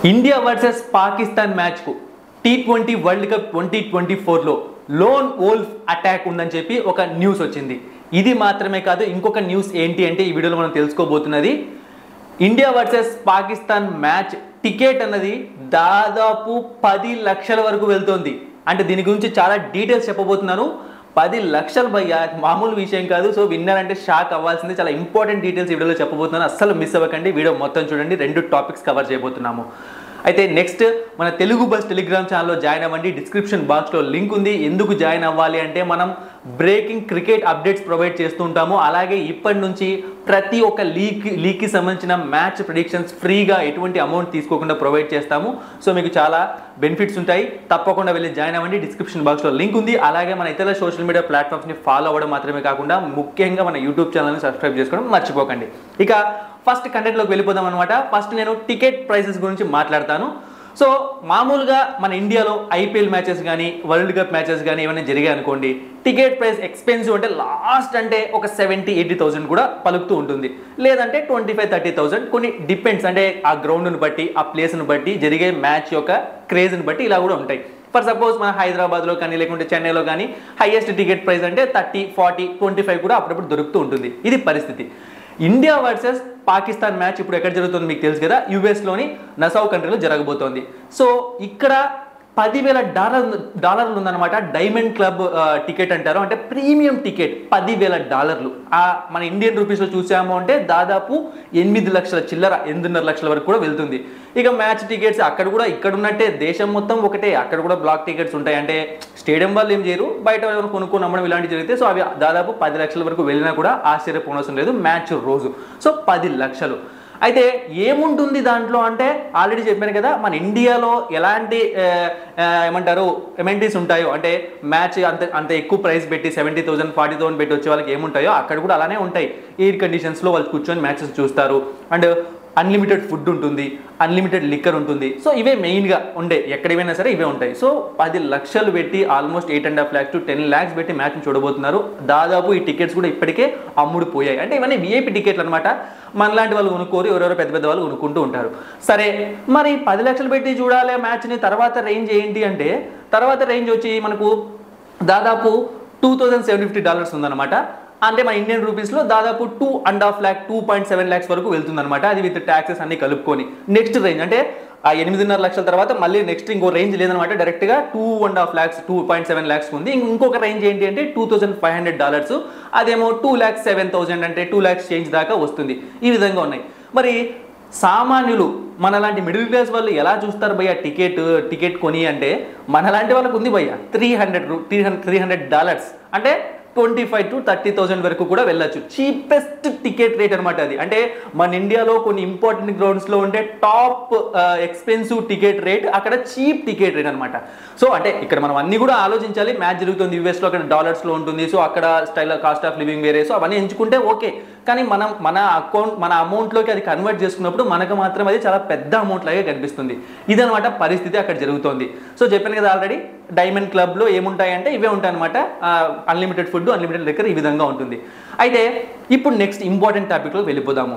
India versus Pakistan మ్యాచ్కు T20 world cup 2024లో lone wolf attack ఉందని చెప్పి ఒక న్యూస్ వచ్చింది. ఇది మాత్రమే కాదు, ఇంకొక న్యూస్ ఏంటి అంటే ఈ వీడియోలో మనం తెలుసుకోబోతున్నది India versus Pakistan match ticket అన్నది దాదాపు 10 లక్షల వరకు వెళ్తోంది. అంటే దీని గురించి చాలా డీటెయిల్స్ చెప్పబోతున్నాను. 10 లక్షలు భయ్యా, మామూలు విషయం కాదు. సో విన్నర్ అంటే షాక్ అవ్వాల్సింది. చాలా ఇంపార్టెంట్ డీటెయిల్స్ ఈ వీడియోలో చెప్పబోతున్నాను. అస్సలు మిస్ అవ్వకండి, వీడియో మొత్తం చూడండి. 2 టాపిక్స్ కవర్ చేయబోతున్నాము. అయితే నెక్స్ట్ మన తెలుగు బస్ టెలిగ్రామ్ ఛానల్లో జాయిన్ అవ్వండి. డిస్క్రిప్షన్ బాక్స్లో లింక్ ఉంది. ఎందుకు జాయిన్ అవ్వాలి అంటే మనం బ్రేకింగ్ క్రికెట్ అప్డేట్స్ ప్రొవైడ్ చేస్తూ ఉంటాము. అలాగే ఇప్పటి నుంచి ప్రతి ఒక్క లీగ్కి సంబంధించిన మ్యాచ్ ప్రిడిక్షన్స్ ఫ్రీగా ఎటువంటి అమౌంట్ తీసుకోకుండా ప్రొవైడ్ చేస్తాము. సో మీకు చాలా బెనిఫిట్స్ ఉంటాయి. తప్పకుండా వెళ్ళి జాయిన్ అవ్వండి. డిస్క్రిప్షన్ బాక్స్లో లింక్ ఉంది. అలాగే మన ఇతర సోషల్ మీడియా ప్లాట్ఫామ్స్ని ఫాలో అవ్వడం మాత్రమే కాకుండా ముఖ్యంగా మన యూట్యూబ్ ఛానల్ని సబ్స్క్రైబ్ చేసుకోవడం మర్చిపోకండి. ఇక ఫస్ట్ కంటెంట్లోకి వెళ్ళిపోదాం అనమాట. ఫస్ట్ నేను టికెట్ ప్రైసెస్ గురించి మాట్లాడతాను. సో మామూలుగా మన ఇండియాలో ఐపీఎల్ మ్యాచెస్ కానీ వరల్డ్ కప్ మ్యాచెస్ కానీ ఏమైనా జరిగాయి అనుకోండి, టికెట్ ప్రైస్ ఎక్స్పెన్సివ్ అంటే లాస్ట్ అంటే ఒక 70,000-80,000 కూడా పలుకుతూ ఉంటుంది. లేదంటే 25,000-30,000 కొన్ని డిపెండ్స్, అంటే ఆ గ్రౌండ్ను బట్టి ఆ ప్లేస్ను బట్టి జరిగే మ్యాచ్ యొక్క క్రేజ్ని బట్టి ఇలా కూడా ఉంటాయి. ఫర్ సపోజ్ మన హైదరాబాద్లో కానీ లేకుంటే చెన్నైలో కానీ హైయెస్ట్ టికెట్ ప్రైస్ అంటే 30, 40, 25 కూడా అప్పుడప్పుడు దొరుకుతూ ఉంటుంది. ఇది పరిస్థితి. ఇండియా వర్సెస్ పాకిస్తాన్ మ్యాచ్ ఇప్పుడు ఎక్కడ జరుగుతుంది మీకు తెలుసు కదా, యుఎస్లోని నసౌ కంట్రీలో జరగబోతోంది. సో ఇక్కడ $10,000 ఉందన్నమాట. డైమండ్ క్లబ్ టికెట్ అంటారు, అంటే ప్రీమియం టికెట్ $10,000. మన ఇండియన్ రూపీస్లో చూసాము అంటే దాదాపు 8 లక్షల చిల్లర, 8.5 లక్షల వరకు కూడా వెళ్తుంది. ఇక మ్యాచ్ టికెట్స్ అక్కడ కూడా ఇక్కడ ఉన్నట్టే దేశం మొత్తం ఒకటే, అక్కడ కూడా బ్లాక్ టికెట్స్ ఉంటాయి. అంటే స్టేడియం వాళ్ళు ఏం చేయరు, బయట కొనుక్కొని అమ్మడం ఇలాంటివి జరిగితే సో అవి దాదాపు 10 లక్షల వరకు వెళ్ళినా కూడా ఆశ్చర్యపోనవసరం లేదు మ్యాచ్ రోజు. సో 10 లక్షలు. అయితే ఏముంటుంది దాంట్లో అంటే ఆల్రెడీ చెప్పాను కదా, మన ఇండియాలో ఎలాంటి ఏమంటారు ఎమెంటీస్ ఉంటాయో, అంటే మ్యాచ్ అంత ఎక్కువ ప్రైస్ పెట్టి 70,000, 40,000 పెట్టి వచ్చే వాళ్ళకి ఏముంటాయో అక్కడ కూడా అలానే ఉంటాయి. ఎయిర్ కండిషన్స్లో వాళ్ళు కూర్చొని మ్యాచెస్ చూస్తారు. అండ్ అన్లిమిటెడ్ ఫుడ్ ఉంటుంది, అన్లిమిటెడ్ లిక్కర్ ఉంటుంది. సో ఇవే మెయిన్గా ఉండే, ఎక్కడైనా సరే ఇవే ఉంటాయి. సో 10 లక్షలు పెట్టి ఆల్మోస్ట్ 8.5 lakhs to 10 lakhs పెట్టి మ్యాచ్ని చూడబోతున్నారు. దాదాపు ఈ టికెట్స్ కూడా ఇప్పటికే అమ్ముడుపోయాయి. అంటే ఇవన్నీ విఐపి టికెట్లు అనమాట. మనలాంటి వాళ్ళు కొనుక్కోరు, ఎవరెవరో పెద్ద పెద్ద వాళ్ళు కొనుక్కుంటూ ఉంటారు. సరే, మరి 10 లక్షలు పెట్టి చూడాలి మ్యాచ్ని. తర్వాత రేంజ్ ఏంటి అంటే, తర్వాత రేంజ్ వచ్చి మనకు దాదాపు $2,750 ఉందన్నమాట. అంటే మన ఇండియన్ రూపీస్లో దాదాపు 2.5 lakh, 2.7 lakhs వరకు వెళ్తుందన్నమాట. అది విత్ ట్యాక్సెస్ అన్ని కలుపుకొని. నెక్స్ట్ రేంజ్ అంటే ఆ 8.5 లక్షల తర్వాత మళ్ళీ నెక్స్ట్ ఇంకో రేంజ్ లేదనమాట. డైరెక్ట్గా 2.5 lakhs, 2.7 lakhs ఉంది. ఇంకొక రేంజ్ ఏంటి అంటే $2,500. అదేమో 2,07,000 అంటే 2 lakhs చేంజ్ దాకా వస్తుంది. ఈ విధంగా ఉన్నాయి. మరి సామాన్యులు మనలాంటి మిడిల్ క్లాస్ వాళ్ళు ఎలా చూస్తారు భయ్య టికెట్ కొని అంటే, మనలాంటి వాళ్ళకు ఉంది భయ్య $300 అంటే 25,000 to 30,000 వరకు కూడా వెళ్ళచ్చు. చీపెస్ట్ టికెట్ రేట్ అనమాట అది. అంటే మన ఇండియాలో కొన్ని ఇంపార్టెంట్ గ్రౌండ్స్లో ఉంటే టాప్ ఎక్స్పెన్సివ్ టికెట్ రేట్, అక్కడ చీప్ టికెట్ రేట్ అనమాట. సో అంటే ఇక్కడ మనం అన్ని కూడా ఆలోచించాలి. మ్యాచ్ జరుగుతుంది యూఎస్లో, అక్కడ డాలర్స్లో ఉంటుంది. సో అక్కడ స్టైల్ కాస్ట్ ఆఫ్ లివింగ్ వేరే, సో అవన్నీ ఎంచుకుంటే ఓకే. కానీ మన అమౌంట్లోకి అది కన్వర్ట్ చేసుకున్నప్పుడు మనకు మాత్రం అది చాలా పెద్ద అమౌంట్ లాగే కనిపిస్తుంది. ఇదనమాట పరిస్థితి అక్కడ జరుగుతోంది. సో చెప్పాను కదా ఆల్రెడీ, డైమండ్ క్లబ్లో ఏముంటాయంటే ఇవే ఉంటాయి అనమాట. అన్లిమిటెడ్ ఫుడ్, అన్లిమిటెడ్ లిక్కర్, ఈ విధంగా ఉంటుంది. అయితే ఇప్పుడు నెక్స్ట్ ఇంపార్టెంట్ టాపిక్లో వెళ్ళిపోదాము.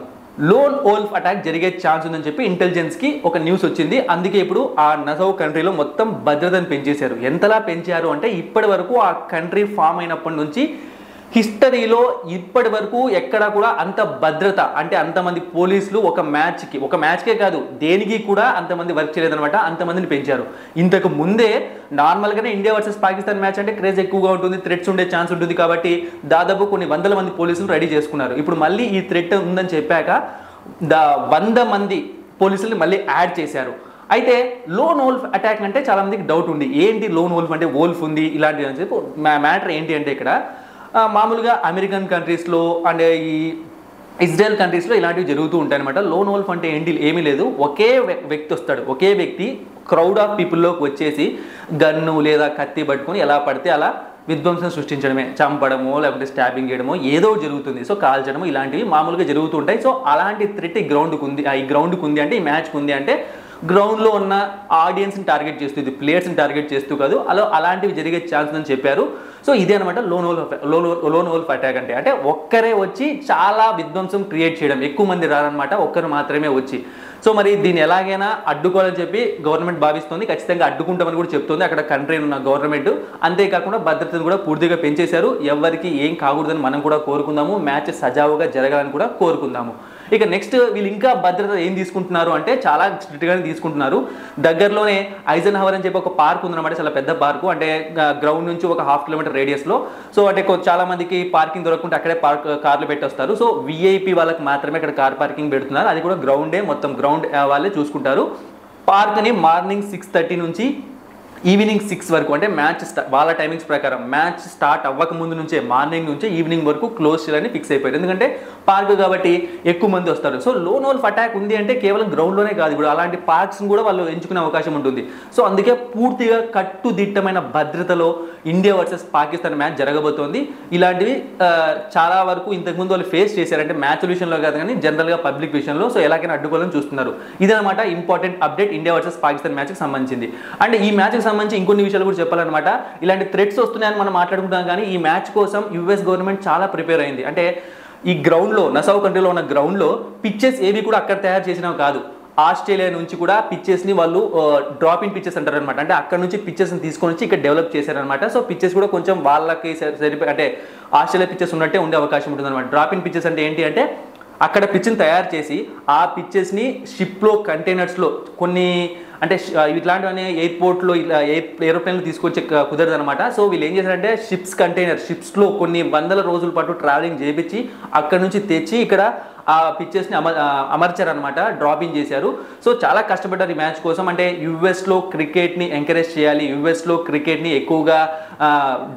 లోన్ వోల్ఫ్ అటాక్ జరిగే ఛాన్స్ ఉందని చెప్పి ఇంటెలిజెన్స్కి ఒక న్యూస్ వచ్చింది. అందుకే ఇప్పుడు ఆ నసౌ కంట్రీలో మొత్తం భద్రతను పెంచేశారు. ఎంతలా పెంచారు అంటే, ఇప్పటి వరకు ఆ కంట్రీ ఫామ్ అయినప్పటి నుంచి హిస్టరీలో ఇప్పటి వరకు ఎక్కడ కూడా అంత భద్రత, అంటే అంతమంది పోలీసులు ఒక మ్యాచ్కే కాదు దేనికి కూడా అంతమంది వర్క్ చేయలేదనమాట. అంతమందిని పెంచారు. ఇంతకు ముందే నార్మల్గానే ఇండియా వర్సెస్ పాకిస్తాన్ మ్యాచ్ అంటే క్రేజ్ ఎక్కువగా ఉంటుంది, థ్రెట్స్ ఉండే ఛాన్స్ ఉంటుంది. కాబట్టి దాదాపు కొన్ని 100 మంది పోలీసులు రెడీ చేసుకున్నారు. ఇప్పుడు మళ్ళీ ఈ థ్రెట్ ఉందని చెప్పాక 100 మంది పోలీసుల్ని మళ్ళీ యాడ్ చేశారు. అయితే లోన్ వోల్ఫ్ అటాక్ అంటే చాలా మందికి డౌట్ ఉంది. ఏంటి లోన్ వోల్ఫ్ అంటే, వోల్ఫ్ ఉంది ఇలాంటివి అని చెప్పి. మ్యాటర్ ఏంటి అంటే, ఇక్కడ మామూలుగా అమెరికన్ కంట్రీస్లో అండ్ ఈ ఇజ్రాయెల్ కంట్రీస్లో ఇలాంటివి జరుగుతూ ఉంటాయి అనమాట. లోన్ వోల్ఫ్ అంటే ఏంటి, ఏమీ లేదు. ఒకే వ్యక్తి వస్తాడు, ఒకే వ్యక్తి క్రౌడ్ ఆఫ్ పీపుల్లోకి వచ్చేసి గన్ను లేదా కత్తి పట్టుకొని ఎలా పడితే అలా విధ్వంసం సృష్టించడమే, చంపడమో లేకపోతే స్టాబింగ్ చేయడమో ఏదో జరుగుతుంది. సో కాల్చడమో ఇలాంటివి మామూలుగా జరుగుతూ ఉంటాయి. సో అలాంటి థ్రెట్ ఈ గ్రౌండ్కి ఉంది అంటే, ఈ మ్యాచ్కి ఉంది అంటే గ్రౌండ్లో ఉన్న ఆడియన్స్ని టార్గెట్ చేస్తూ, ఇది ప్లేయర్స్ని టార్గెట్ చేస్తూ కాదు, అలాంటివి జరిగే ఛాన్స్ అని చెప్పారు. సో ఇదే అనమాట లోన్ వోల్ఫ్ అటాక్ అంటే ఒక్కరే వచ్చి చాలా విధ్వంసం క్రియేట్ చేయడం, ఎక్కువ మంది రారనమాట, ఒక్కరు మాత్రమే వచ్చి. సో మరి దీన్ని ఎలాగైనా అడ్డుకోవాలని చెప్పి గవర్నమెంట్ భావిస్తుంది, ఖచ్చితంగా అడ్డుకుంటామని కూడా చెప్తుంది అక్కడ కంట్రీ ఉన్న గవర్నమెంట్. అంతేకాకుండా భద్రతను కూడా పూర్తిగా పెంచేశారు, ఎవరికి ఏం కాకూడదని మనం కూడా కోరుకుందాము, మ్యాచ్ సజావుగా జరగాలని కూడా కోరుకుందాము. ఇక నెక్స్ట్ వీళ్ళు ఇంకా భద్రత ఏం తీసుకుంటున్నారు అంటే చాలా స్ట్రిక్ట్గానే తీసుకుంటున్నారు. దగ్గరలోనే ఐజన్హవర్ అని చెప్పి ఒక పార్క్ ఉందన్నమాట, చాలా పెద్ద పార్కు, అంటే గ్రౌండ్ నుంచి ఒక 1/2 కిలోమీటర్ రేడియస్లో. సో అంటే చాలా మందికి పార్కింగ్ దొరకకుంటే అక్కడే కార్లు పెట్టొస్తారు. సో విఐపి వాళ్ళకి మాత్రమే ఇక్కడ కార్ పార్కింగ్ పెడుతున్నారు, అది కూడా గ్రౌండే, మొత్తం గ్రౌండ్ వాళ్ళే చూసుకుంటారు. పార్క్ని మార్నింగ్ 6:30 నుంచి ఈవినింగ్ 6 వరకు, అంటే మ్యాచ్ వాళ్ళ టైమింగ్స్ ప్రకారం మ్యాచ్ స్టార్ట్ అవ్వక ముందు నుంచే మార్నింగ్ నుంచే ఈవినింగ్ వరకు క్లోజ్ చేయాలని ఫిక్స్ అయిపోయారు, ఎందుకంటే పార్క్ కాబట్టి ఎక్కువ మంది వస్తారు. సో లోన్ వోల్ఫ్ అటాక్ ఉంది అంటే కేవలం గ్రౌండ్లోనే కాదు, ఇప్పుడు అలాంటి పార్క్స్ని కూడా వాళ్ళు ఎంచుకునే అవకాశం ఉంటుంది. సో అందుకే పూర్తిగా కట్టుదిట్టమైన భద్రతలో ఇండియా వర్సెస్ పాకిస్తాన్ మ్యాచ్ జరగబోతోంది. ఇలాంటివి చాలా వరకు ఇంతకుముందు వాళ్ళు ఫేస్ చేశారంటే మ్యాచ్ విషయంలో కాదు కానీ జనరల్గా పబ్లిక్ విషయంలో. సో ఎలాగైనా అడ్డుకోవాలని చూస్తున్నారు. ఇదనమాట important update India versus Pakistan మ్యాచ్కి సంబంధించింది. అంటే ఈ మ్యాచ్కి సంబంధించి ఇంకొన్ని విషయాలు కూడా చెప్పాలన్నమాట. ఇలాంటి థ్రెట్స్ వస్తున్నాయని మనం మాట్లాడుకుంటాం, కానీ ఈ మ్యాచ్ కోసం యుఎస్ గవర్నమెంట్ చాలా ప్రిపేర్ అయింది. అంటే ఈ గ్రౌండ్లో, నసావ్ కంట్రీలో ఉన్న గ్రౌండ్లో పిచ్చెస్ ఏవి కూడా అక్కడ తయారు చేసినవి కాదు, ఆస్ట్రేలియా నుంచి కూడా పిచ్చెస్ని వాళ్ళు డ్రాప్ ఇన్ పిచ్చెస్ అంటారు అనమాట, అంటే అక్కడ నుంచి పిచ్చెస్ని తీసుకొని వచ్చి ఇక్కడ డెవలప్ చేశారనమాట. సో పిచ్చెస్ కూడా కొంచెం వాళ్ళకి సరిపోయి, అంటే ఆస్ట్రేలియా పిచ్చెస్ ఉన్నట్టే ఉండే అవకాశం ఉంటుంది అనమాట. డ్రాప్ ఇన్ పిచ్చెస్ అంటే ఏంటి అంటే అక్కడ పిచ్ని తయారు చేసి ఆ పిచ్చెస్ని షిప్లో కంటైనర్స్లో కొన్ని, అంటే ఇట్లాంటివన్నీ ఎయిర్పోర్ట్లో ఇలా ఏరోప్లేన్లు తీసుకొచ్చి కుదరదు అనమాట. సో వీళ్ళు ఏం చేశారంటే షిప్స్లో కొన్ని వందల రోజుల పాటు ట్రావెలింగ్ చేయించి అక్కడ నుంచి తెచ్చి ఇక్కడ ఆ పిచ్చెస్ని అమర్చారనమాట, డ్రాపింగ్ చేశారు. సో చాలా కష్టపడ్డారు ఈ మ్యాచ్ కోసం. అంటే యుఎస్లో క్రికెట్ని ఎంకరేజ్ చేయాలి, యుఎస్లో క్రికెట్ని ఎక్కువగా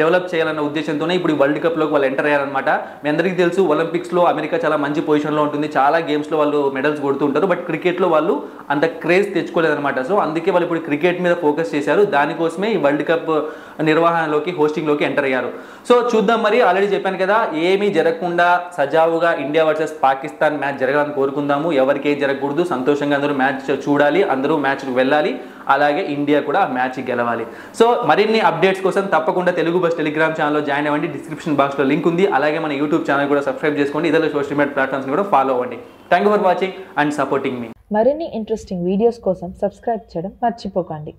డెవలప్ చేయాలన్న ఉద్దేశంతోనే ఇప్పుడు వరల్డ్ కప్లోకి వాళ్ళు ఎంటర్ అయ్యారనమాట. మీ అందరికీ తెలుసు ఒలింపిక్స్లో అమెరికా చాలా మంచి పొజిషన్లో ఉంటుంది, చాలా గేమ్స్లో వాళ్ళు మెడల్స్ కొడుతుంటారు, బట్ క్రికెట్లో వాళ్ళు అంత క్రేజ్ తెచ్చుకోలేదన్నమాట. సో అందుకే వాళ్ళు ఇప్పుడు క్రికెట్ మీద ఫోకస్ చేశారు, దానికోసమే ఈ వరల్డ్ కప్ నిర్వహణలోకి, హోస్టింగ్లోకి ఎంటర్ అయ్యారు. సో చూద్దాం, మరి ఆల్రెడీ చెప్పాను కదా, ఏమీ జరగకుండా సజావుగా ఇండియా వర్సెస్ పాకిస్తాన్ మ్యాచ్ జరగాలని కోరుకుందాము. ఎవరికి ఏం జరగకూడదు, సంతోషంగా అందరూ మ్యాచ్ చూడాలి, అందరూ మ్యాచ్కి వెళ్ళాలి, అలాగే ఇండియా కూడా ఆ మ్యాచ్ గెలవాలి. సో మరిన్ని అప్డేట్స్ కోసం తప్పకుండా తెలుగు బస్ టెలిగ్రామ్ ఛానల్లో జాయిన్ అవ్వండి, డిస్క్రిప్షన్ బాక్స్లో లింక్ ఉంది. అలాగే మన యూట్యూబ్ ఛానల్ కూడా సబ్స్క్రైబ్ చేసుకోండి, ఇతర సోషల్ మీడియా ప్లాట్ఫామ్స్ని కూడా ఫాలో అవ్వండి. Thank you for watching and supporting మీ. మరిన్ని ఇంట్రెస్టింగ్ వీడియోస్ కోసం సబ్స్క్రైబ్ చేయడం మర్చిపోకండి.